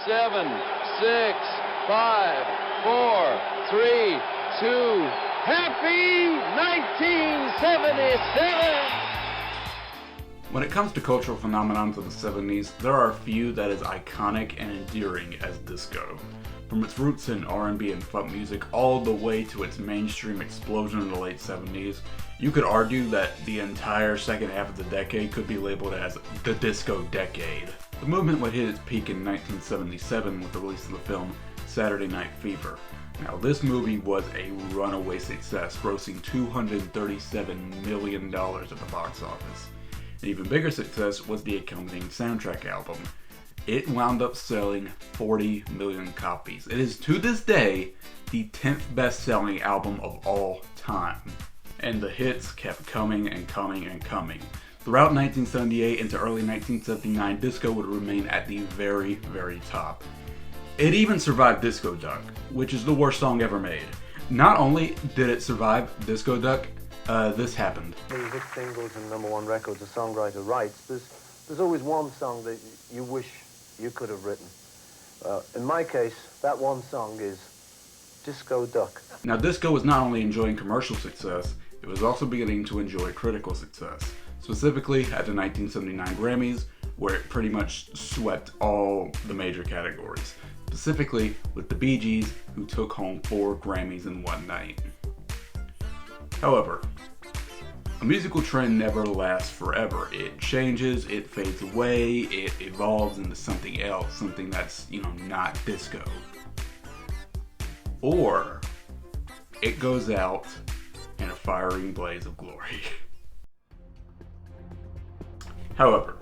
7, 6, 5, 4, 3, 2, happy 1977! When it comes to cultural phenomenons of the 70s, there are a few that is iconic and enduring as disco. From its roots in R&B and funk music all the way to its mainstream explosion in the late 70s, you could argue that the entire second half of the decade could be labeled as the disco decade. The movement would hit its peak in 1977 with the release of the film Saturday Night Fever. Now, this movie was a runaway success, grossing $237 million at the box office. An even bigger success was the accompanying soundtrack album. It wound up selling 40 million copies. It is to this day the 10th best-selling album of all time. And the hits kept coming and coming and coming. Throughout 1978 into early 1979, disco would remain at the very, very top. It even survived Disco Duck, which is the worst song ever made. Not only did it survive Disco Duck, this happened. When you hit singles and #1 records, a songwriter writes, there's always one song that you wish you could have written. In my case, that one song is Disco Duck. Now, disco was not only enjoying commercial success, it was also beginning to enjoy critical success. Specifically at the 1979 Grammys, where it pretty much swept all the major categories. Specifically with the Bee Gees, who took home 4 Grammys in one night. However, a musical trend never lasts forever. It changes, it fades away, it evolves into something else, something that's, not disco. Or it goes out in a firing blaze of glory. However,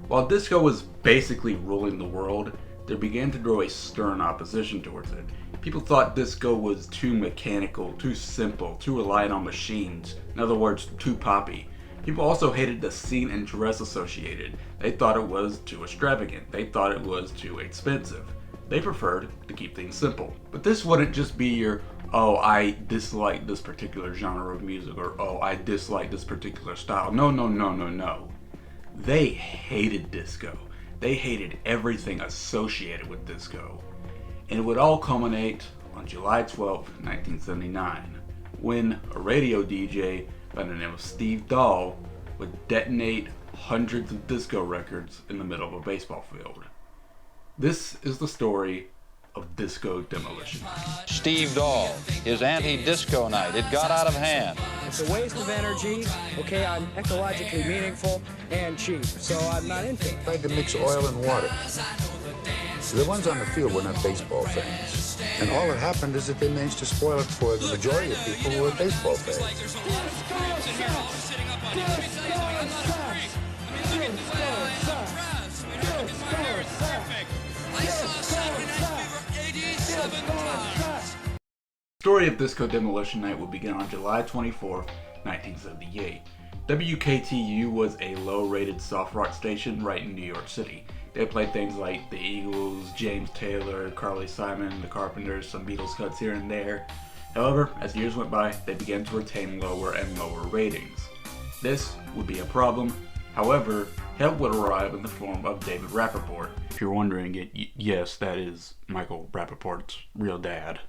while disco was basically ruling the world, there began to grow a stern opposition towards it. People thought disco was too mechanical, too simple, too reliant on machines. In other words, too poppy. People also hated the scene and dress associated. They thought it was too extravagant. They thought it was too expensive. They preferred to keep things simple. But this wouldn't just be your, oh, I dislike this particular genre of music, or oh, I dislike this particular style. No. They hated disco. They hated everything associated with disco. And it would all culminate on July 12, 1979, when a radio DJ by the name of Steve Dahl would detonate hundreds of disco records in the middle of a baseball field. This is the story of disco demolition. Steve Dahl, his anti-disco night, it got out of hand. It's a waste of energy. Okay, I'm ecologically meaningful and cheap, so I'm not into it. Tried to mix oil and water. The ones on the field were not baseball fans. And all that happened is that they managed to spoil it for the majority of people who were baseball fans. The story of Disco Demolition Night would begin on July 24, 1978. WKTU was a low-rated soft rock station right in New York City. They played things like the Eagles, James Taylor, Carly Simon, the Carpenters, some Beatles cuts here and there. However, as years went by, they began to retain lower and lower ratings. This would be a problem. However, help would arrive in the form of David Rappaport. If you're wondering, yes, that is Michael Rappaport's real dad.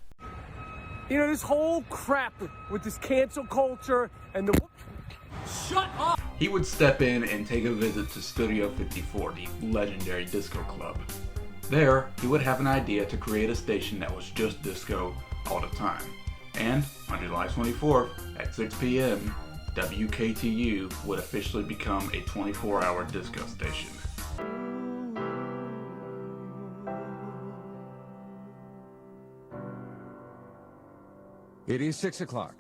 This whole crap with this cancel culture and the... Shut up! He would step in and take a visit to Studio 54, the legendary disco club. There, he would have an idea to create a station that was just disco all the time. And on July 24th at 6 p.m., WKTU would officially become a 24-hour disco station. It is 6 o'clock,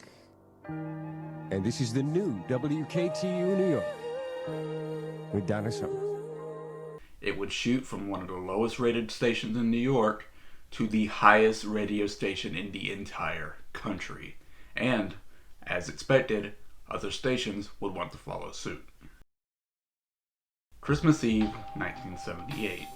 and this is the new WKTU New York with Donna Summer. It would shoot from one of the lowest rated stations in New York to the highest radio station in the entire country. And, as expected, other stations would want to follow suit. Christmas Eve, 1978.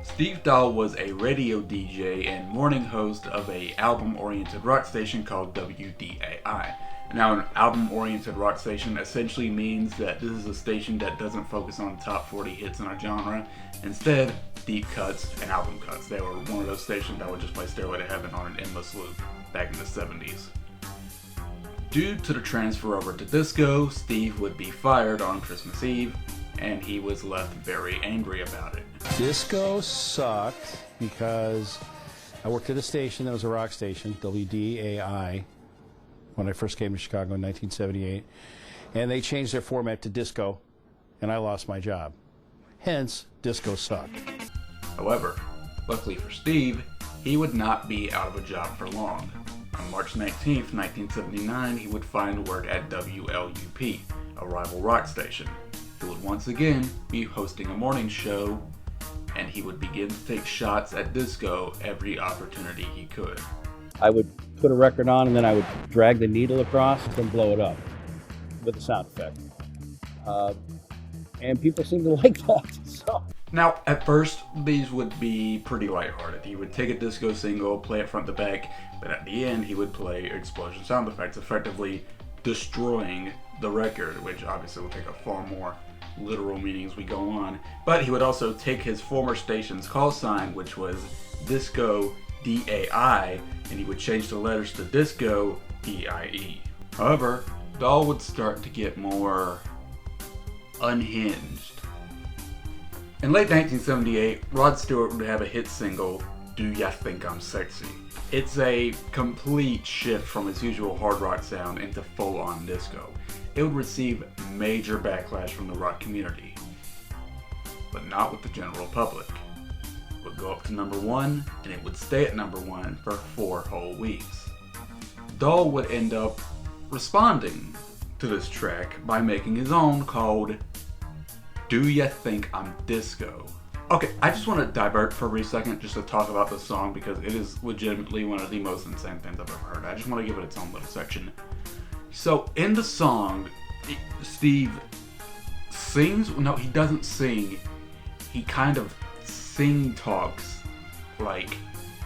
Steve Dahl was a radio DJ and morning host of an album-oriented rock station called WDAI. Now, an album-oriented rock station essentially means that this is a station that doesn't focus on top 40 hits in a genre. Instead, deep cuts and album cuts. They were one of those stations that would just play Stairway to Heaven on an endless loop back in the 70s. Due to the transfer over to disco, Steve would be fired on Christmas Eve, and he was left very angry about it. Disco sucked because I worked at a station that was a rock station, WDAI, when I first came to Chicago in 1978, and they changed their format to disco, and I lost my job. Hence, disco sucked. However, luckily for Steve, he would not be out of a job for long. On March 19th, 1979, he would find work at WLUP, a rival rock station. He would once again be hosting a morning show, and he would begin to take shots at disco every opportunity he could. I would put a record on, and then I would drag the needle across and blow it up with a sound effect. And people seem to like that. So. Now, at first, these would be pretty lighthearted. He would take a disco single, play it front to back, but at the end, he would play explosion sound effects, effectively destroying the record, which obviously will take a far more literal meaning as we go on. But he would also take his former station's call sign, which was Disco DAI, and he would change the letters to Disco DIE. However, Dahl would start to get more unhinged. In late 1978, Rod Stewart would have a hit single, Do Ya Think I'm Sexy? It's a complete shift from its usual hard rock sound into full-on disco. It would receive major backlash from the rock community, but not with the general public. It would go up to number 1, and it would stay at number 1 for 4 whole weeks. Dahl would end up responding to this track by making his own called Do Ya Think I'm Disco? Okay, I just want to divert for a brief second just to talk about this song because it is legitimately one of the most insane things I've ever heard. I just want to give it its own little section. So in the song, Steve sings, no, he doesn't sing. He kind of sing-talks like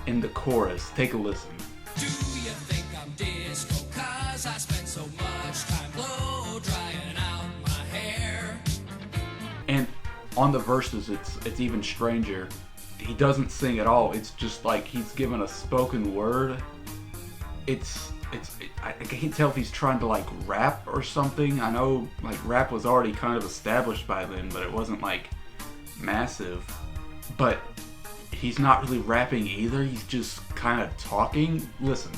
in the chorus. Take a listen. Do you think I'm disco? 'Cause I spent so much time blow drying out my hair. And on the verses, it's even stranger. He doesn't sing at all. It's just like he's given a spoken word. I can't tell if he's trying to like rap or something. I know like rap was already kind of established by then, but it wasn't like massive. But he's not really rapping either. He's just kind of talking. Listen.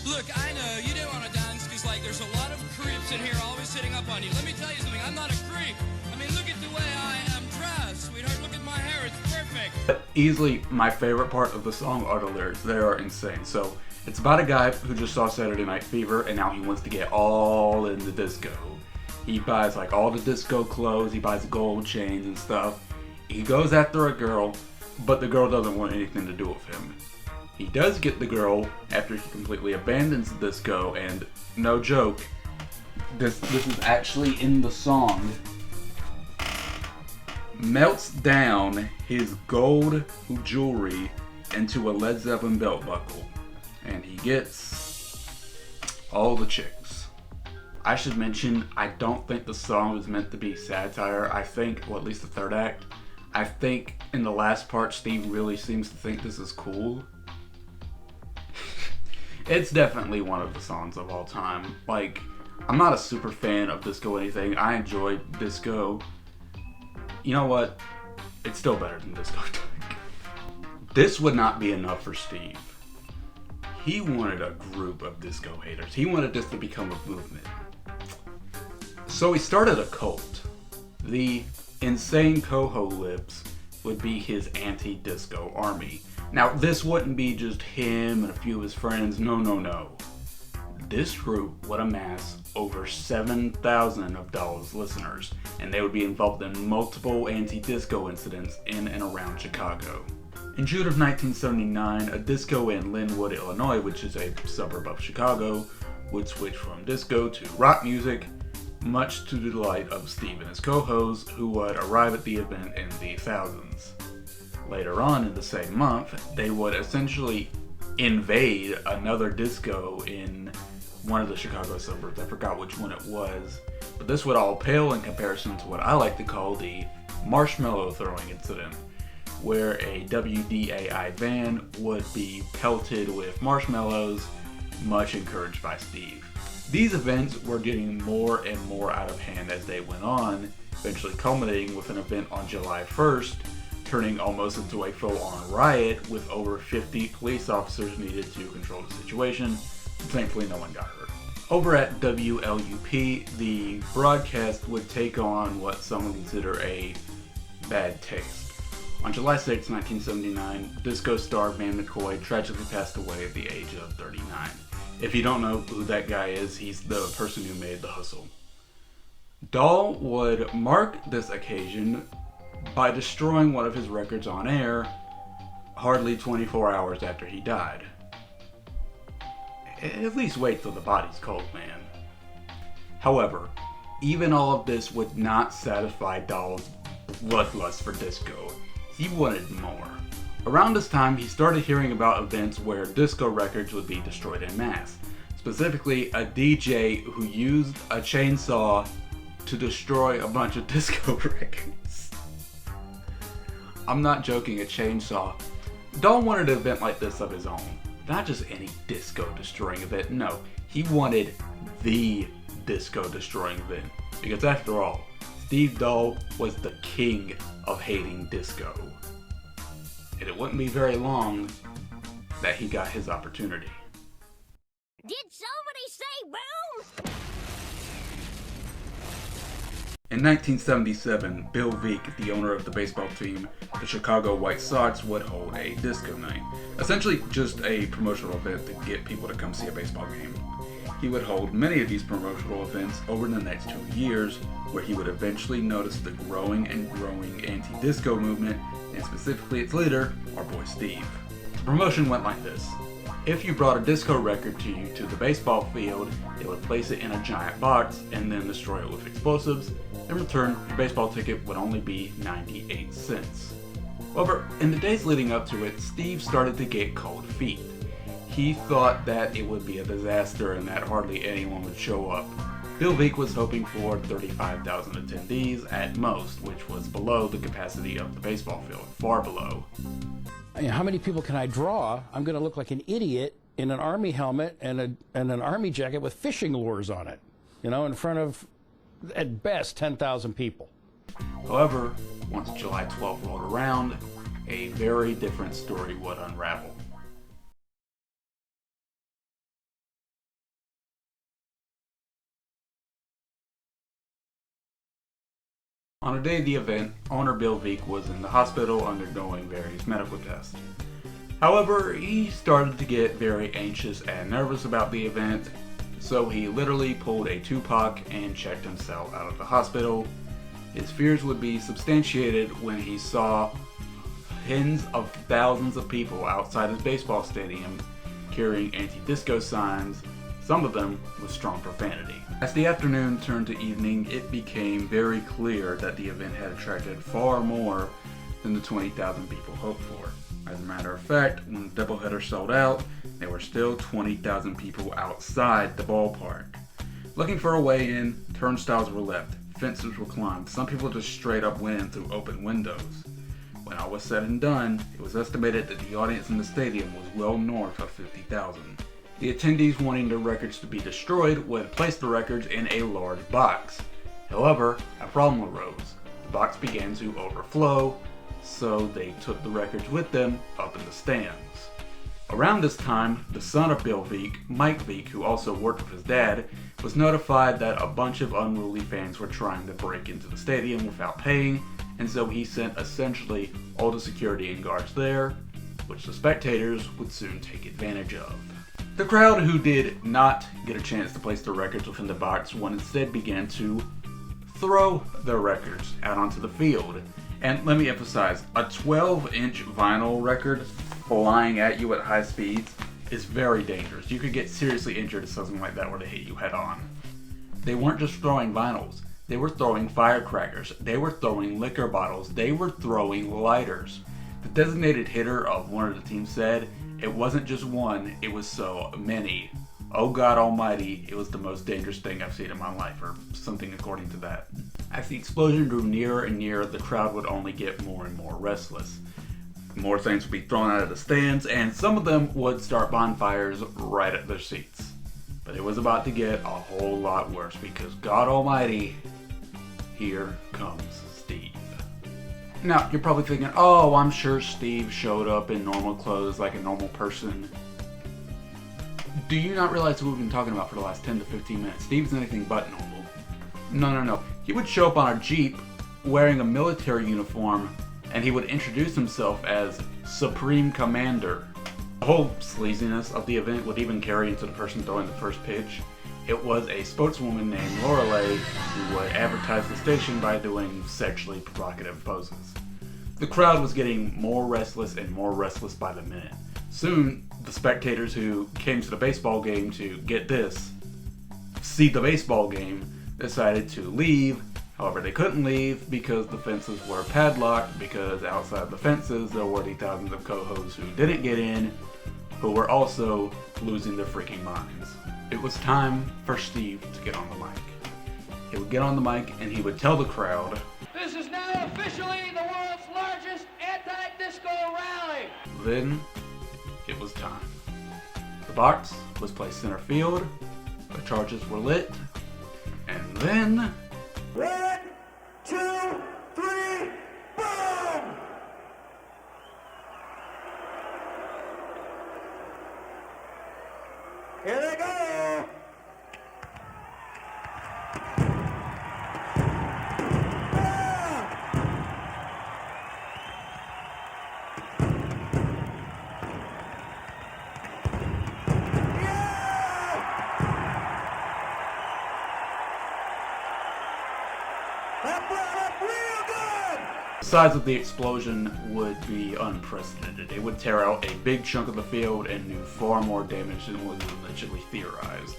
Look, I know you didn't want to dance because like there's a lot of creeps in here always sitting up on you. Let me tell you something. I'm not a creep. I mean, look at the way I am dressed, sweetheart. Look at my hair. It's perfect. But easily my favorite part of the song are the lyrics. They are insane. So it's about a guy who just saw Saturday Night Fever and now he wants to get all into disco. He buys like all the disco clothes. He buys gold chains and stuff. He goes after a girl, but the girl doesn't want anything to do with him. He does get the girl after he completely abandons the disco, and no joke, this is actually in the song, melts down his gold jewelry into a Led Zeppelin belt buckle, and he gets all the chicks. I should mention, I don't think the song was meant to be satire. I think, well, at least the third act, I think in the last part, Steve really seems to think this is cool. It's definitely one of the songs of all time. Like, I'm not a super fan of disco or anything. I enjoy disco. You know what? It's still better than disco. This would not be enough for Steve. He wanted a group of disco haters. He wanted this to become a movement. So he started a cult. The Insane Coho Lips would be his anti-disco army. Now, this wouldn't be just him and a few of his friends. No. This group would amass over 7,000 of Dahl's listeners, and they would be involved in multiple anti-disco incidents in and around Chicago. In June of 1979, a disco in Linwood, Illinois, which is a suburb of Chicago, would switch from disco to rock music, much to the delight of Steve and his co-hosts, who would arrive at the event in the thousands. Later on in the same month, they would essentially invade another disco in one of the Chicago suburbs. I forgot which one it was, but this would all pale in comparison to what I like to call the marshmallow throwing incident, where a WDAI van would be pelted with marshmallows, much encouraged by Steve. These events were getting more and more out of hand as they went on, eventually culminating with an event on July 1st, turning almost into a full-on riot with over 50 police officers needed to control the situation. Thankfully, no one got hurt. Over at WLUP, the broadcast would take on what some would consider a bad taste. On July 6, 1979, disco star Van McCoy tragically passed away at the age of 39. If you don't know who that guy is, he's the person who made The Hustle. Dahl would mark this occasion by destroying one of his records on air hardly 24 hours after he died. At least wait till the body's cold, man. However, even all of this would not satisfy Dahl's bloodlust for disco. He wanted more. Around this time, he started hearing about events where disco records would be destroyed en masse. Specifically, a DJ who used a chainsaw to destroy a bunch of disco records. I'm not joking, a chainsaw. Dahl wanted an event like this of his own. Not just any disco destroying event, no. He wanted the disco destroying event. Because after all, Steve Dahl was the king of hating disco. And it wouldn't be very long that he got his opportunity. Did somebody say boom? In 1977, Bill Veeck, the owner of the baseball team, the Chicago White Sox, would hold a disco night. Essentially just a promotional event to get people to come see a baseball game. He would hold many of these promotional events over the next 2 years, where he would eventually notice the growing anti-disco movement, and specifically its leader, our boy Steve. The promotion went like this. If you brought a disco record to the baseball field, they would place it in a giant box and then destroy it with explosives. In return, your baseball ticket would only be 98 cents. However, in the days leading up to it, Steve started to get cold feet. He thought that it would be a disaster and that hardly anyone would show up. Bill Veeck was hoping for 35,000 attendees at most, which was below the capacity of the baseball field, far below. How many people can I draw? I'm going to look like an idiot in an army helmet and an army jacket with fishing lures on it, in front of, at best, 10,000 people. However, once July 12th rolled around, a very different story would unravel. On the day of the event, owner Bill Veeck was in the hospital undergoing various medical tests. However, he started to get very anxious and nervous about the event, so he literally pulled a Tupac and checked himself out of the hospital. His fears would be substantiated when he saw tens of thousands of people outside his baseball stadium carrying anti-disco signs, some of them with strong profanity. As the afternoon turned to evening, it became very clear that the event had attracted far more than the 20,000 people hoped for. As a matter of fact, when the doubleheader sold out, there were still 20,000 people outside the ballpark. Looking for a way in, turnstiles were left, fences were climbed, some people just straight up went in through open windows. When all was said and done, it was estimated that the audience in the stadium was well north of 50,000. The attendees wanting their records to be destroyed would place the records in a large box. However, a problem arose. The box began to overflow, so they took the records with them up in the stands. Around this time, the son of Bill Veeck, Mike Veeck, who also worked with his dad, was notified that a bunch of unruly fans were trying to break into the stadium without paying, and so he sent essentially all the security and guards there, which the spectators would soon take advantage of. The crowd who did not get a chance to place their records within the box would instead began to throw their records out onto the field. And let me emphasize, a 12-inch vinyl record flying at you at high speeds is very dangerous. You could get seriously injured if something like that were to hit you head on. They weren't just throwing vinyls, they were throwing firecrackers, they were throwing liquor bottles, they were throwing lighters. The designated hitter of one of the teams said, "It wasn't just one, it was so many. Oh God Almighty, it was the most dangerous thing I've seen in my life," or something according to that. As the explosion drew nearer and nearer, the crowd would only get more and more restless. More things would be thrown out of the stands, and some of them would start bonfires right at their seats. But it was about to get a whole lot worse because, God Almighty, here comes Steve. Now, you're probably thinking, oh, I'm sure Steve showed up in normal clothes like a normal person. Do you not realize who we've been talking about for the last 10 to 15 minutes? Steve's anything but normal. No. He would show up on a Jeep wearing a military uniform, and he would introduce himself as Supreme Commander. The whole sleaziness of the event would even carry into the person throwing the first pitch. It was a sportswoman named Lorelei who would advertise the station by doing sexually provocative poses. The crowd was getting more restless and more restless by the minute. Soon, the spectators who came to the baseball game to, get this, see the baseball game, decided to leave. However, they couldn't leave because the fences were padlocked, because outside the fences there were the thousands of co-hosts who didn't get in, who were also losing their freaking minds. It was time for Steve to get on the mic. He would get on the mic and he would tell the crowd, This is now officially the world's largest anti-disco rally. Then it was time. The box was placed center field, the charges were lit, and then... 1, 2, 3, boom! Here they go! The size of the explosion would be unprecedented. It would tear out a big chunk of the field and do far more damage than was initially theorized.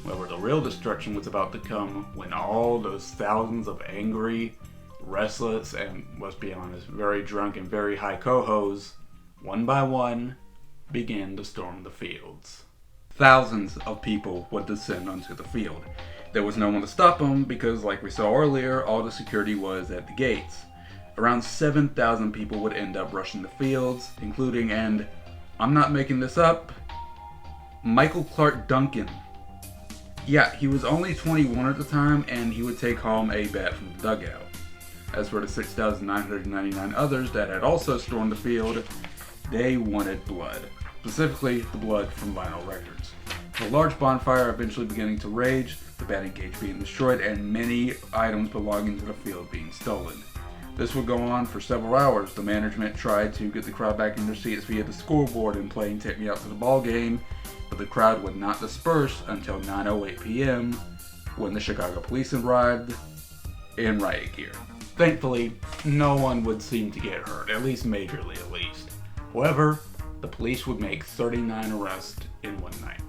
However, the real destruction was about to come when all those thousands of angry, restless, and, let's be honest, very drunk and very high co-hosts, one by one, began to storm the fields. Thousands of people would descend onto the field. There was no one to stop them because, like we saw earlier, all the security was at the gates. Around 7,000 people would end up rushing the fields, including, and I'm not making this up, Michael Clark Duncan. Yeah, he was only 21 at the time, and he would take home a bat from the dugout. As for the 6,999 others that had also stormed the field, they wanted blood. Specifically, the blood from vinyl records. A large bonfire eventually beginning to rage, the batting cage being destroyed, and many items belonging to the field being stolen. This would go on for several hours. The management tried to get the crowd back in their seats via the scoreboard and playing Take Me Out to the Ball Game, but the crowd would not disperse until 9:08 p.m. when the Chicago police arrived in riot gear. Thankfully, no one would seem to get hurt, at least majorly at least. However, the police would make 39 arrests in one night.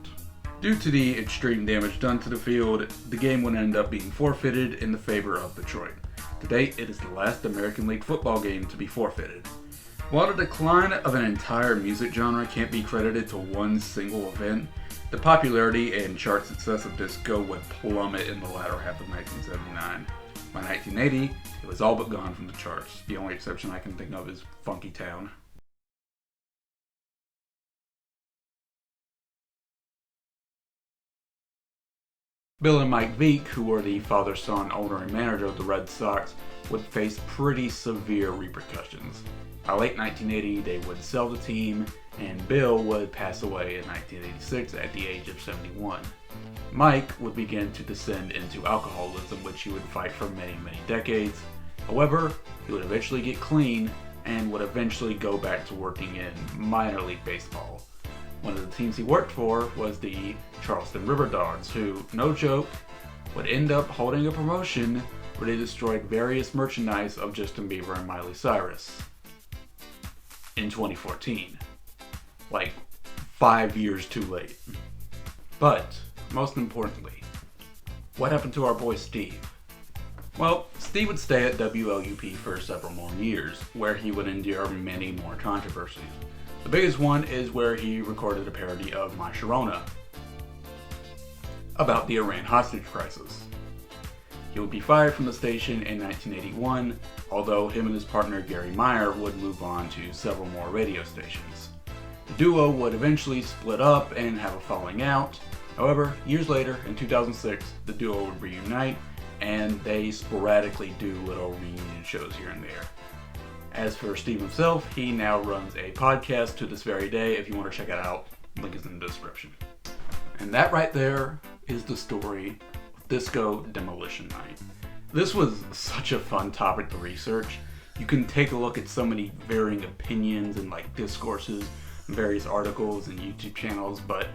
Due to the extreme damage done to the field, the game would end up being forfeited in the favor of Detroit. To date, it is the last American League football game to be forfeited. While the decline of an entire music genre can't be credited to one single event, the popularity and chart success of disco would plummet in the latter half of 1979. By 1980, it was all but gone from the charts. The only exception I can think of is Funky Town. Bill and Mike Veeck, who were the father-son owner and manager of the Red Sox, would face pretty severe repercussions. By late 1980, they would sell the team, and Bill would pass away in 1986 at the age of 71. Mike would begin to descend into alcoholism, which he would fight for many, many decades. However, he would eventually get clean and would eventually go back to working in minor league baseball. One of the teams he worked for was the Charleston River Dogs, who, no joke, would end up holding a promotion where they destroyed various merchandise of Justin Bieber and Miley Cyrus in 2014. Like, 5 years too late. But, most importantly, what happened to our boy Steve? Well, Steve would stay at WLUP for several more years, where he would endure many more controversies. The biggest one is where he recorded a parody of My Sharona about the Iran hostage crisis. He would be fired from the station in 1981, although him and his partner Gary Meyer would move on to several more radio stations. The duo would eventually split up and have a falling out. However, years later, in 2006, the duo would reunite, and they sporadically do little reunion shows here and there. As for Steve himself, he now runs a podcast to this very day. If you want to check it out, link is in the description. And that right there is the story of Disco Demolition Night. This was such a fun topic to research. You can take a look at so many varying opinions and discourses, various articles and YouTube channels, but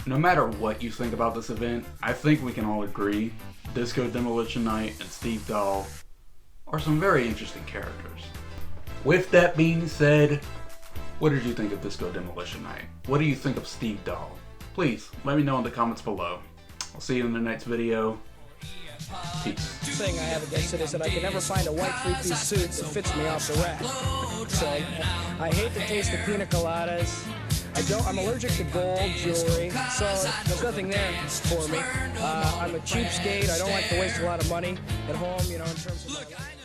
no matter what you think about this event, I think we can all agree Disco Demolition Night and Steve Dahl are some very interesting characters. With that being said, what did you think of Disco Demolition Night? What do you think of Steve Dahl? Please, let me know in the comments below. I'll see you in the next video. Peace. The thing I have against it is that I can never find a white three-piece suit that fits me off the rack. So, I hate the taste of pina coladas. I'm allergic to gold jewelry, so there's nothing there for me. I'm a cheapskate. I don't like to waste a lot of money at home, in terms of...